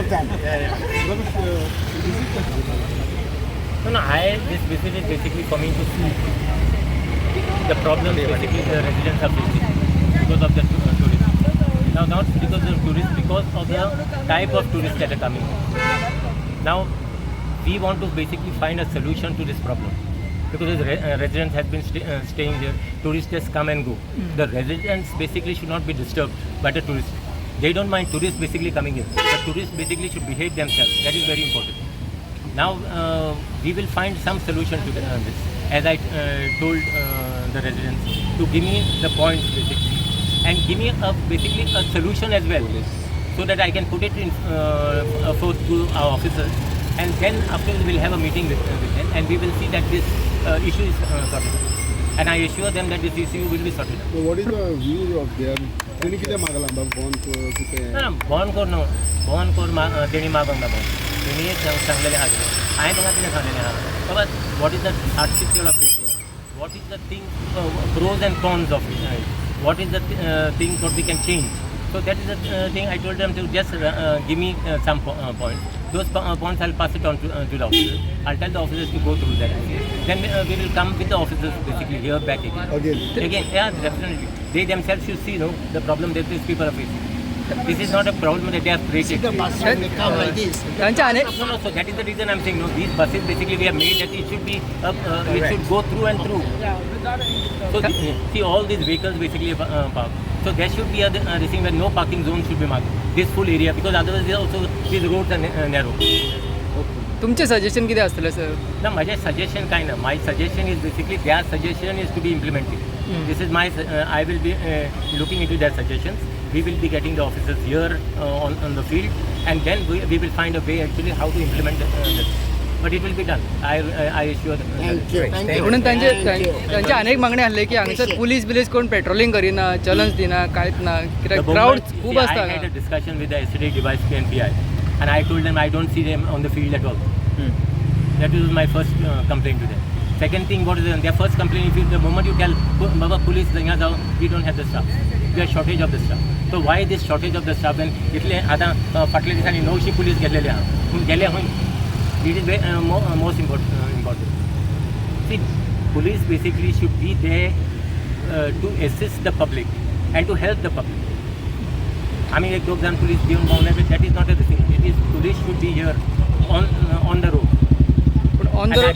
of time. No, this visit is basically for me to see the problems basically the residents are facing because of the tourists. Now, not because of tourists, because of the type of tourists that are coming. Now, we want to basically find a solution to this problem. Because the residents have been staying there, tourists just come and go. The residents basically should not be disturbed by the tourists. They don't mind tourists basically coming in. The tourists basically should behave themselves. That is very important. Now, we will find some solution to this. As I told the residents, to give me the points basically, and give me basically a solution as well, so that I can put it in forth to our officers, and then after we'll have a meeting with them, and we will see that this issue is sorted out. And I assure them that this issue will be sorted out. So what is the view of their? Teni kita magalam bang bond ko kita. No, bond ko no, bond ko teni magang na bond. Teni sanglele ha. I am tengah sanglele ha. But what is the hardship you are facing? What is the thing, pros and cons of it? What is the things what we can change? So that is the thing I told them to just give me some points. Those points I'll pass it on to the officers. I'll tell the officers to go through that. Then we will come with the officers basically here back again. Again, yeah, definitely. They themselves should see the problem that these people are facing. This is not a problem that they have created. The bus may come like this. No, so that is the reason I'm saying, these buses basically we have made that it should be, it should go through and through. So see all these vehicles basically parked. So there should be a thing where no parking zone should be marked. This full area, because otherwise also these roads are narrow. तुमचे suggestion किती असतले sir? No, my suggestion kind of. My suggestion is basically their suggestion is to be implemented. This is my. I will be looking into their suggestions. We will be getting the officers here on the field, and then we will find a way actually how to implement this. But it will be done. I assure them. Thank you. म्हणून त्यांचे अनेक मागणे आले की हांगसर police कोण patrolling करिना, चलन्स दिना, कांयच ना, कित्याक क्राउड खूप I असता. had a discussion with the yesterday device PNPI, and I told them I don't see them on the field at all. That was my first complaint to them. Second thing, what is their first complaint? If the moment you tell Baba police, we don't have the staff. We have shortage of the staff. So why this shortage of the staff? And इतले आता फाटले दिसांनी 900 police गेलेले आहा. गेले हूँ. It is most important. See, police basically should be there to assist the public and to help the public. I mean, एक 2 जण police घेऊन पावणे, that is not a thing. It is police should be here on the road.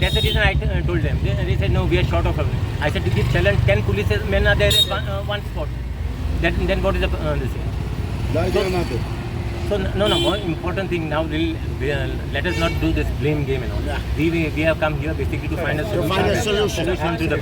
That's the reason I told them. They said no, we are short of. I said to give challenge 10 police men are there at one spot. Then what is the thing? So no, more important thing now, let us not do this blame game and all. Yeah. We have come here basically to find a solution to the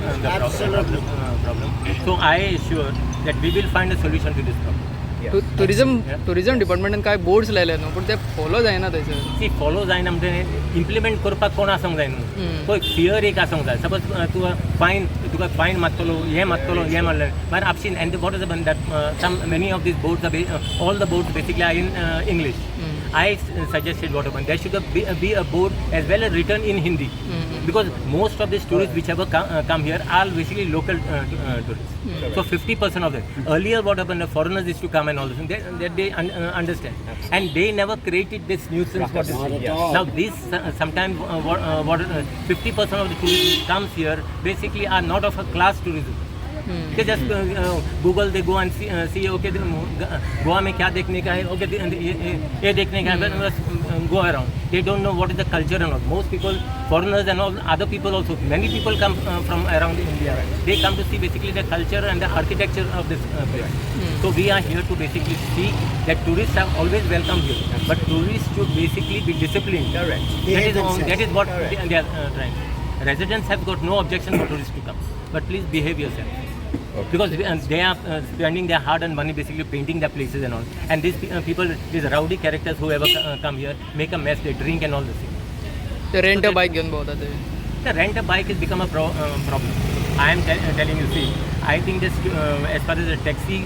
problem. So I assure that we will find a solution to this problem. Tourism डिपार्टमेंटान काय boards लायले न्हू, पण ते follow जायना थंयसर. सी follow जायना म्हणजे इम्प्लिमेंट करपाक कोण आसूंक जाय न्हू. तो फियर एक आसूंक जाय. सपोज तुका फायन मारतलो, हें मारलें मागीर आपशीन. And what is that many of these boards all the boards basically are in English. I suggested what happened. There should be a board as well as written in Hindi, because most of these tourists which ever come here are basically local tourists. So 50% of them. Earlier what happened, the foreigners used to come and all this, they understand, and they never created this nuisance. Now this sometimes 50% of the tourists who comes here basically are not of a class tourism. They just Google, they go and see okay, Goa में क्या देखने का है, okay, ये देखने का है, go around. They don't know what is the culture and all. Most people, foreigners and all, other people also, many people come from around India. They come to see basically the culture and the architecture of this place. So we are here to basically see that tourists are always welcome here, but tourists should basically be disciplined. That is what they are trying. Residents have got no objection for tourists to come, but please behave yourself. Because they are spending their hard-earned money basically painting their places and all. And these people, these rowdy characters who ever come here, make a mess, they drink and all this thing. ते rent a bike घेऊन भोवतात ते. The rent a bike has become a problem. I am telling you, see, I think this, as far as the taxi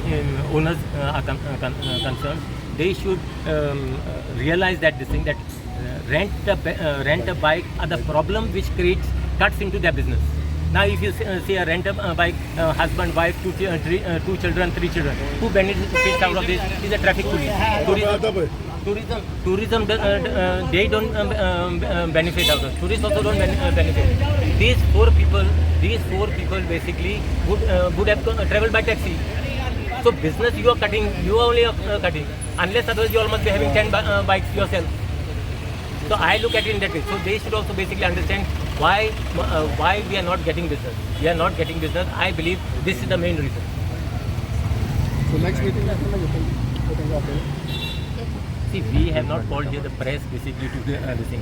owners are concerned, they should realize that this thing, that rent a bike are the problem which creates cuts into their business. Now, if you see a rent a bike, husband, wife, two children, 3 children, who benefits out of this is a traffic police. tourism they don't benefit out of. Tourists also don't benefit. These four people basically would have traveled by taxi. So business you are cutting, you are only cutting. Unless otherwise you all must be having 10 bikes yourself. So I look at it in that way. So they should also basically understand why we are not getting business. We are not getting business. I believe this is the main reason. So next meeting See, we have not called here the press basically to this thing.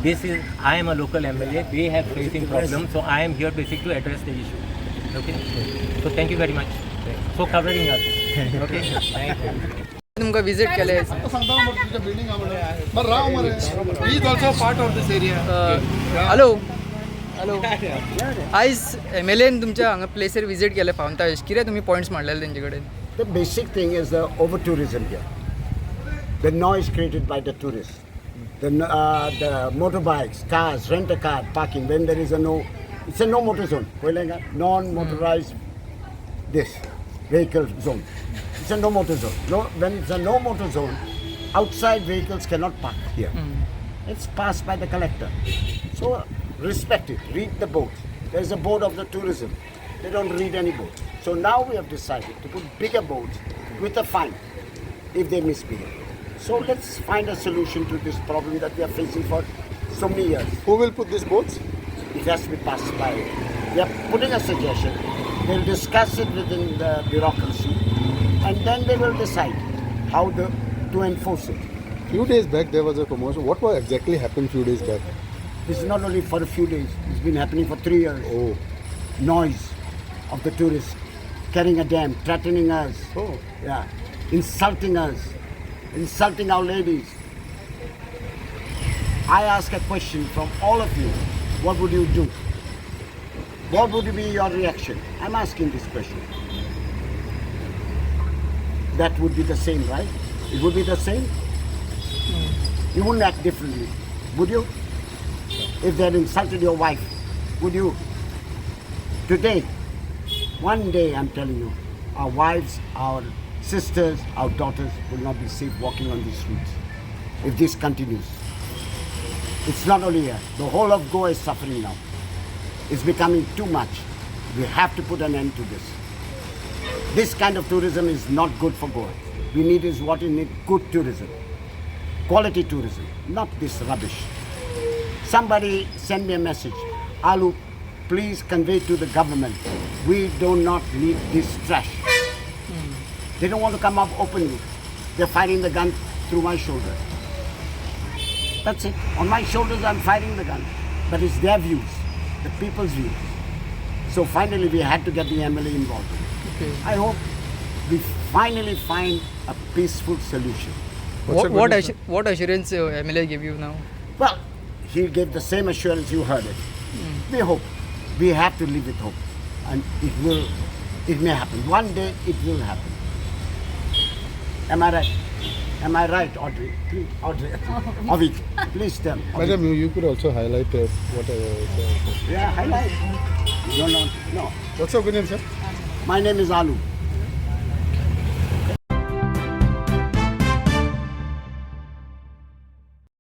This is. I am a local MLA. They have facing problems, so I am here basically to address the issue. Okay. So thank you very much for covering us. Okay. Thank you. तुमकां visit केले He is also part of this area. Hello आयज MLAन तुमच्या हांगा प्लेसीर visit केले फावंतायश कितें तुमी points मांडलेले तेंचे कडेन The basic thing is the over tourism here. The noise created by the tourists, the motorbikes, cars, rent a car, parking. When there is it's a no motor zone. Non-motorized vehicle zone. It's a no motor zone. When it's a no motor zone, outside vehicles cannot park here. It's passed by the collector. So respect it. Read the board. There's a board of the tourism. They don't read any board. So now we have decided to put bigger boards with a fine if they misbehave. So let's find a solution to this problem that we are facing for so many years. Who will put these boards? It has to be passed by. We are putting a suggestion. They'll discuss it within the bureaucracy, and then they will decide how to enforce it. Few days back there was a commotion. What was exactly happened few days back? This is not only for a few days. It's been happening for 3 years. Oh. Noise of the tourists carrying a dam, threatening us. Oh. Yeah, insulting us, insulting our ladies. I ask a question from all of you. What would you do? What would be your reaction? I'm asking this question. That would be the same, right? It would be the same? You wouldn't act differently, would you? If they had insulted your wife, would you? Today, one day, I'm telling you, our wives, our sisters, our daughters will not be safe walking on these streets if this continues. It's not only here. The whole of Goa is suffering now. It's becoming too much. We have to put an end to this. This kind of tourism is not good for Goa. We need is what we need, good tourism. Quality tourism, not this rubbish. Somebody send me a message. Alu, please convey to the government, we do not need this trash. They don't want to come up openly. They're firing the gun through my shoulder. That's it. On my shoulders I'm firing the gun. But it's their views, the people's views. So finally we had to get the MLA involved. Okay. I hope we finally find a peaceful solution. What assurance MLA gave you now? Well, he gave the same assurance you heard it. We hope. We have to live with hope. And it may happen. One day it will happen. Am I right? Am I right, Audrey? Please, Audrey. Avi, please tell. Madam, you could also highlight whatever. Yeah, highlight. No. What's your good name, sir? My name is Alu.